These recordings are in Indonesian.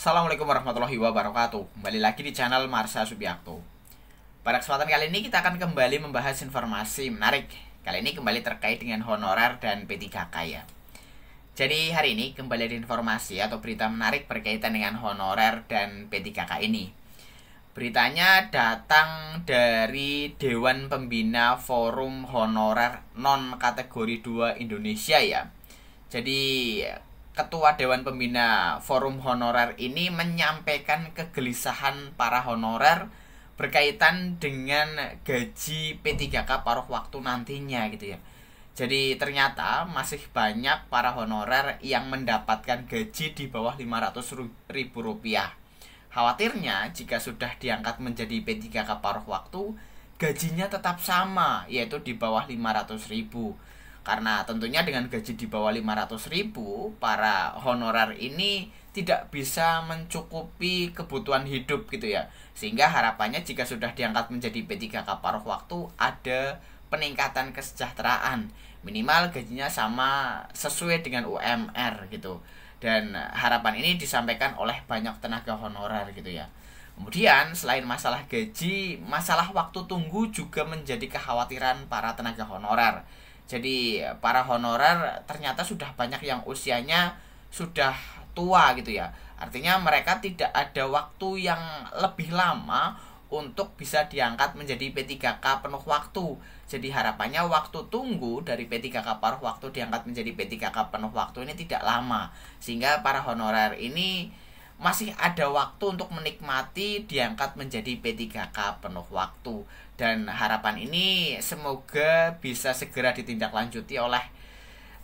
Assalamualaikum warahmatullahi wabarakatuh. Kembali lagi di channel Marsha Subiakto. Pada kesempatan kali ini kita akan kembali membahas informasi menarik. Kali ini kembali terkait dengan honorer dan P3K ya. Jadi hari ini kembali ada informasi atau berita menarik berkaitan dengan honorer dan P3K ini. Beritanya datang dari Dewan Pembina Forum Honorer Non Kategori 2 Indonesia ya. Jadi Ketua Dewan Pembina Forum Honorer ini menyampaikan kegelisahan para honorer berkaitan dengan gaji P3K paruh waktu nantinya gitu ya. Jadi ternyata masih banyak para honorer yang mendapatkan gaji di bawah Rp500.000. Khawatirnya jika sudah diangkat menjadi P3K paruh waktu, gajinya tetap sama, yaitu di bawah Rp500.000. Karena tentunya dengan gaji di bawah Rp500.000, para honorer ini tidak bisa mencukupi kebutuhan hidup gitu ya. Sehingga harapannya jika sudah diangkat menjadi P3K paruh waktu, ada peningkatan kesejahteraan. Minimal gajinya sama sesuai dengan UMR gitu. Dan harapan ini disampaikan oleh banyak tenaga honorer gitu ya. Kemudian selain masalah gaji, masalah waktu tunggu juga menjadi kekhawatiran para tenaga honorer. Jadi para honorer ternyata sudah banyak yang usianya sudah tua gitu ya. Artinya mereka tidak ada waktu yang lebih lama untuk bisa diangkat menjadi P3K penuh waktu. Jadi harapannya waktu tunggu dari P3K paruh waktu diangkat menjadi P3K penuh waktu ini tidak lama. Sehingga para honorer ini masih ada waktu untuk menikmati diangkat menjadi P3K penuh waktu. Dan harapan ini semoga bisa segera ditindaklanjuti oleh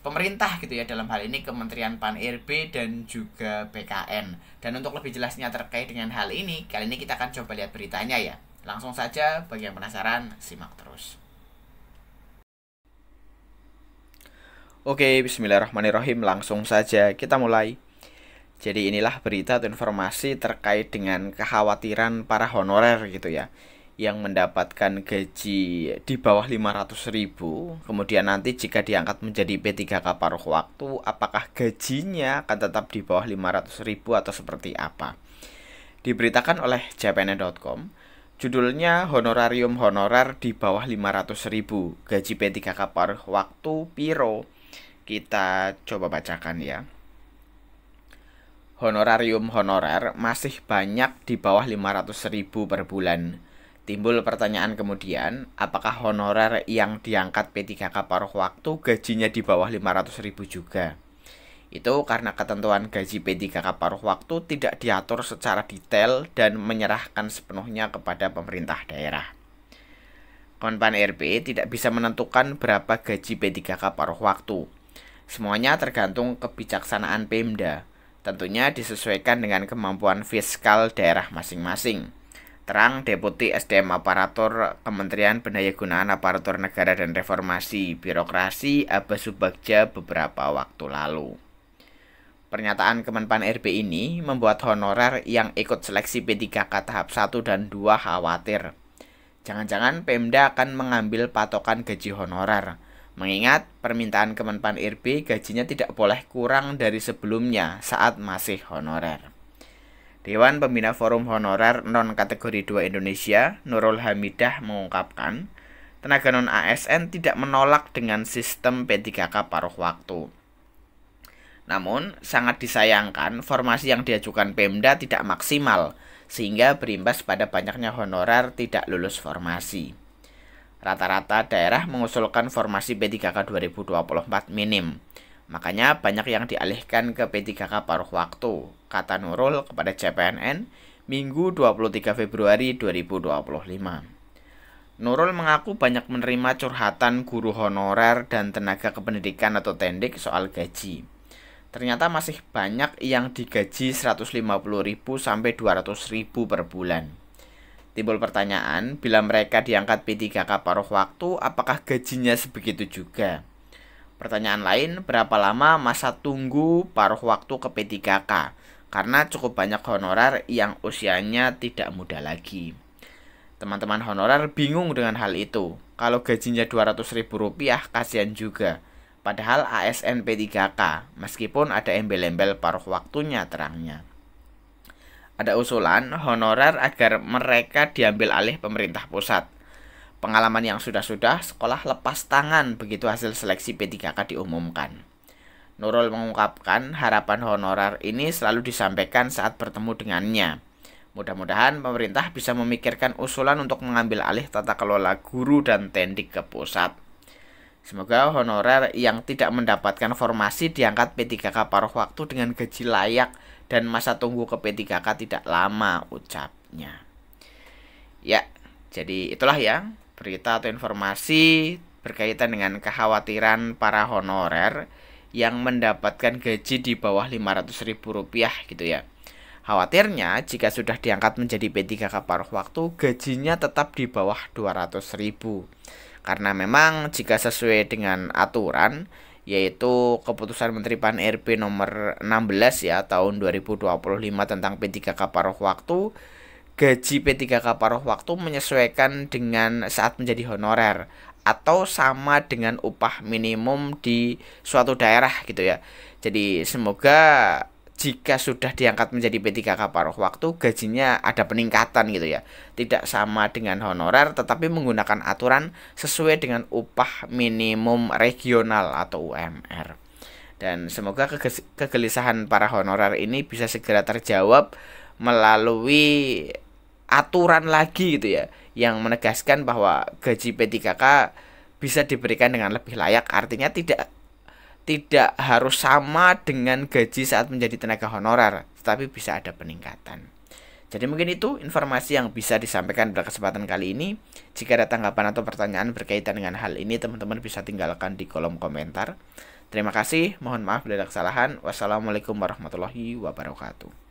pemerintah gitu ya, dalam hal ini Kementerian Pan-RB dan juga BKN. Dan untuk lebih jelasnya terkait dengan hal ini, kali ini kita akan coba lihat beritanya ya. Langsung saja, bagi yang penasaran, simak terus. Oke, bismillahirrahmanirrahim, langsung saja kita mulai. Jadi inilah berita atau informasi terkait dengan kekhawatiran para honorer gitu ya, yang mendapatkan gaji di bawah Rp500.000. Kemudian nanti jika diangkat menjadi P3K paruh waktu, apakah gajinya akan tetap di bawah Rp500.000 atau seperti apa? Diberitakan oleh cpn.com, judulnya honorarium honorer di bawah Rp500.000, gaji P3K paruh waktu piro. Kita coba bacakan ya. Honorarium honorer masih banyak di bawah Rp500.000 per bulan. Timbul pertanyaan kemudian, apakah honorer yang diangkat P3K paruh waktu gajinya di bawah Rp500.000 juga? Itu karena ketentuan gaji P3K paruh waktu tidak diatur secara detail dan menyerahkan sepenuhnya kepada pemerintah daerah. Kemenpan RB tidak bisa menentukan berapa gaji P3K paruh waktu. Semuanya tergantung kebijaksanaan Pemda. Tentunya disesuaikan dengan kemampuan fiskal daerah masing-masing. Terang Deputi SDM Aparatur Kementerian Pendayagunaan Aparatur Negara dan Reformasi Birokrasi Abbas Subagja beberapa waktu lalu. Pernyataan Kemenpan RB ini membuat honorer yang ikut seleksi P3K tahap 1 dan 2 khawatir. Jangan-jangan Pemda akan mengambil patokan gaji honorer. Mengingat permintaan Kemenpan RB gajinya tidak boleh kurang dari sebelumnya saat masih honorer. Dewan Pembina Forum Honorer Non Kategori 2 Indonesia, Nurul Hamidah mengungkapkan, tenaga non-ASN tidak menolak dengan sistem P3K paruh waktu. Namun, sangat disayangkan formasi yang diajukan Pemda tidak maksimal, sehingga berimbas pada banyaknya honorer tidak lulus formasi. Rata-rata daerah mengusulkan formasi P3K 2024 minim. Makanya banyak yang dialihkan ke P3K paruh waktu, kata Nurul kepada CPNN Minggu 23 Februari 2025. Nurul mengaku banyak menerima curhatan guru honorer dan tenaga kependidikan atau tendik soal gaji. Ternyata masih banyak yang digaji Rp150.000 sampai Rp200.000 per bulan. Timbul pertanyaan, bila mereka diangkat P3K paruh waktu, apakah gajinya sebegitu juga? Pertanyaan lain, berapa lama masa tunggu paruh waktu ke P3K? Karena cukup banyak honorer yang usianya tidak muda lagi. Teman-teman honorer bingung dengan hal itu. Kalau gajinya Rp200.000, kasihan juga. Padahal ASN P3K, meskipun ada embel-embel paruh waktunya terangnya. Ada usulan honorer agar mereka diambil alih pemerintah pusat. Pengalaman yang sudah-sudah, sekolah lepas tangan begitu hasil seleksi P3K diumumkan. Nurul mengungkapkan harapan honorer ini selalu disampaikan saat bertemu dengannya. Mudah-mudahan pemerintah bisa memikirkan usulan untuk mengambil alih tata kelola guru dan tendik ke pusat. Semoga honorer yang tidak mendapatkan formasi diangkat P3K paruh waktu dengan gaji layak dan masa tunggu ke P3K tidak lama, ucapnya. Ya, jadi itulah ya berita atau informasi berkaitan dengan kekhawatiran para honorer yang mendapatkan gaji di bawah Rp500.000 gitu ya. Khawatirnya jika sudah diangkat menjadi P3K paruh waktu, gajinya tetap di bawah 200.000. Karena memang jika sesuai dengan aturan, yaitu keputusan Menteri Pan-RB nomor 16 ya tahun 2025 tentang P3K paruh waktu, gaji P3K paruh waktu menyesuaikan dengan saat menjadi honorer atau sama dengan upah minimum di suatu daerah gitu ya. Jadi semoga jika sudah diangkat menjadi P3K paruh waktu, gajinya ada peningkatan gitu ya. Tidak sama dengan honorer, tetapi menggunakan aturan sesuai dengan upah minimum regional atau UMR. Dan semoga kegelisahan para honorer ini bisa segera terjawab melalui aturan lagi gitu ya, yang menegaskan bahwa gaji P3K bisa diberikan dengan lebih layak. Artinya tidak harus sama dengan gaji saat menjadi tenaga honorer, tetapi bisa ada peningkatan. Jadi mungkin itu informasi yang bisa disampaikan pada kesempatan kali ini. Jika ada tanggapan atau pertanyaan berkaitan dengan hal ini, teman-teman bisa tinggalkan di kolom komentar. Terima kasih, mohon maaf bila ada kesalahan. Wassalamualaikum warahmatullahi wabarakatuh.